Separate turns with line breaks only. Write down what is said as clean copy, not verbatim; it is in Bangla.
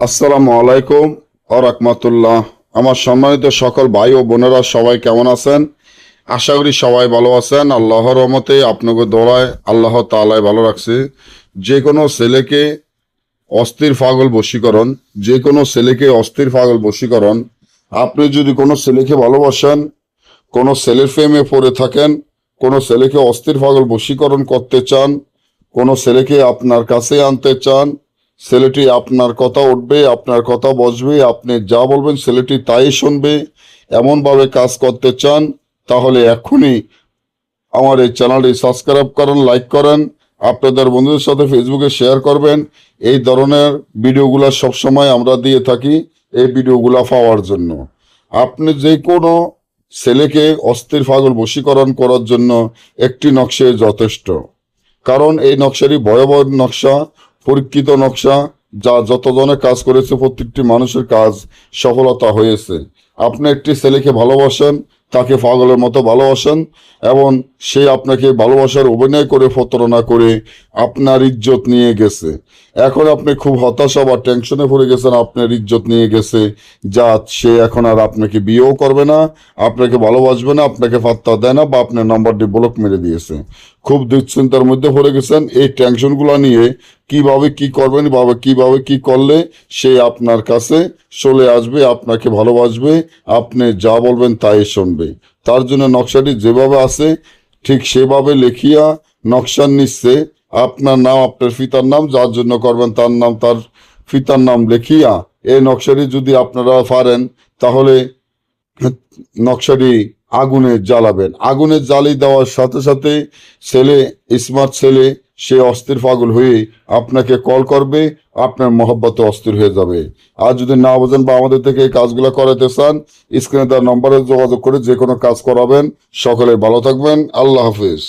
আসসালামু আলাইকুম ওয়া রাহমাতুল্লাহ। আমার সম্মানিত সকল ভাই ও বোনেরা সবাই কেমন আছেন? আশা করি সবাই ভালো আছেন। আল্লাহর রহমতে আপনাকে দোয়ায় আল্লাহ তাআলাই ভালো রাখছে। যে কোনো ছেলেকে অস্থির পাগল বশীকরণ, যে কোনো ছেলেকে অস্থির পাগল বশীকরণ। আপনি যদি কোনো ছেলেকে ভালোবাসেন, কোনো ছেলের প্রেমে পড়ে থাকেন, কোনো ছেলেকে অস্থির পাগল বশীকরণ করতে চান, কোনো ছেলেকে আপনার কাছে আনতে চান, ছেলেটি আপনার কথা উঠবে, আপনার কথা বসবে, আপনি যা বলবেন ছেলেটি তাই শুনবে, এমনভাবে কাজ করতে চান, তাহলে এখনই আমার এই চ্যানেলটি সাবস্ক্রাইব করেন, লাইক করেন, আপনাদের বন্ধুদের সাথে ফেসবুকে শেয়ার করবেন। এই ধরনের ভিডিওগুলো সবসময় আমরা দিয়ে থাকি, এই ভিডিওগুলো পাওয়ার জন্য। আপনি যে কোনো ছেলেকে অস্থির পাগল বশীকরণ করার জন্য একটি নকশাই যথেষ্ট। কারণ এই নকশারই ভয়াবহ নকশা, পরীক্ষিত নকশা, যা যতজনে কাজ করেছে প্রত্যেকটি মানুষের কাজ সফলতা হয়েছে। আপনি একটি ছেলেকে ভালোবাসেন, তাকে পাগলের মতো ভালোবাসেন, এবং সে আপনাকে ভালোবাসার অভিনয় করে প্রতারণা করে আপনার ইজ্জত নিয়ে গেছে। এখন আপনি খুব হতাশা বা টেনশনে পড়ে গেছেন, আপনার ইজ্জত নিয়ে গেছে, যা সে এখন আর আপনাকে বিয়েও করবে না, আপনাকে ভালোবাসবে না, আপনাকে পাত্তা দেয় না, বা আপনার নাম্বারটি ব্লক মেরে দিয়েছে। খুব দুশ্চিন্তার মধ্যে পড়ে গেছেন। এই টেনশনগুলো নিয়ে কিভাবে কি করবেন, কিভাবে কি করলে সে আপনার কাছে চলে আসবে, আপনাকে ভালোবাসবে, আপনি যা বলবেন তাই শুনবে। তার জন্য নকশাটি যেভাবে আছে ঠিক সেভাবে লিখিয়া নকশার নিচে আপনার নাম, আপনার পিতার নাম, যার জন্য করবেন তার নাম, তার পিতার নাম লিখিয়া এই নকশাটি যদি আপনারা পারেন, তাহলে নকশাটি আগুনে জ্বালাবেন। আগুনে জ্বালিয়ে দেওয়ার সাথে সাথে ছেলে, স্মার্ট ছেলে, সে অস্থির পাগল হয়ে আপনাকে কল করবে, আপনার মহব্বতে অস্থির হয়ে যাবে। আর যদি না বোঝেন বা আমাদের থেকে এই কাজগুলো করাতে চান, স্ক্রিনে দেওয়া নম্বরে যোগাযোগ করে যে কোনো কাজ করাবেন। সকলে ভালো থাকবেন। আল্লাহ হাফিজ।